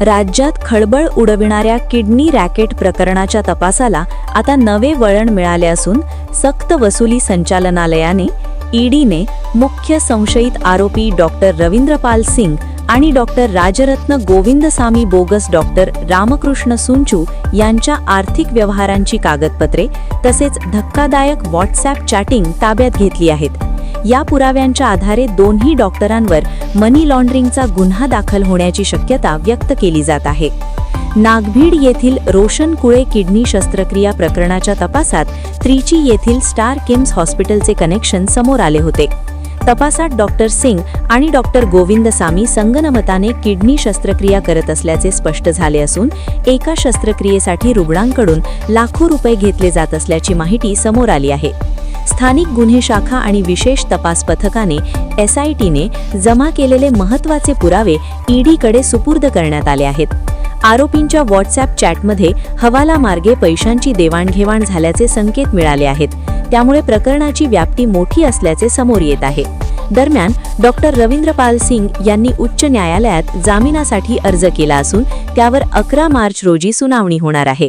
राज्यात खळबळ उडविणाऱ्या kidney racket प्रकरणाच्या तपासाला आता नवे वळण मिळाले असून सक्त वसुली संचालनालयाने ईडीने मुख्य संशयित आरोपी डॉक्टर रवींद्रपाल सिंग आणि doctor Rajratna Govindasamy bogus doctor Ramakrishna Sunchu यांच्या आर्थिक व्यवहारांची कागदपत्रे तसेच धक्कादायक व्हॉट्सॲप चॅटिंग ताब्यात घेतली आहेत। या पुराव्यांच्या आधारे दोन्ही डॉक्टरांवर मनी लॉन्ड्रिंगचा गुन्हा दाखल होण्याची शक्यता व्यक्त केली जात आहे। नागभीड येथील रोशन कुळे किडनी शस्त्रक्रिया प्रकरणाच्या तपासात त्रिची येथील स्टार किम्स हॉस्पिटलचे कनेक्शन समोर आले होते। तपासात डॉक्टर सिंग आणि डॉक्टर गोविंदसामी संगनमताने किडनी शस्त्रक्रिया करत असल्याचे स्पष्ट झाले असून एका शस्त्रक्रियेसाठी रुग्णांकडून लाखो रुपये घेतले जात असल्याची माहिती समोर आली आहे। स्थानिक गुन्हे शाखा आणि विशेष तपास पथकाने SITने जमा केलेले महत्त्वाचे पुरावे ईडीकडे सुपूर्द करण्यात आले आहेत। आरोपींच्या व्हॉट्सॲप चॅटमध्ये हवाला मार्गे पैशांची देवाणघेवाण झाल्याचे संकेत मिळाले आहेत, त्यामुळे प्रकरणाची व्याप्ती मोठी असल्याचे समोर येत आहे। दरम्यान डॉक्टर रवींद्रपाल सिंग यांनी उच्च न्यायालयात जामिनासाठी अर्ज केला असून त्यावर 11 मार्च रोजी सुनावणी होणार आहे।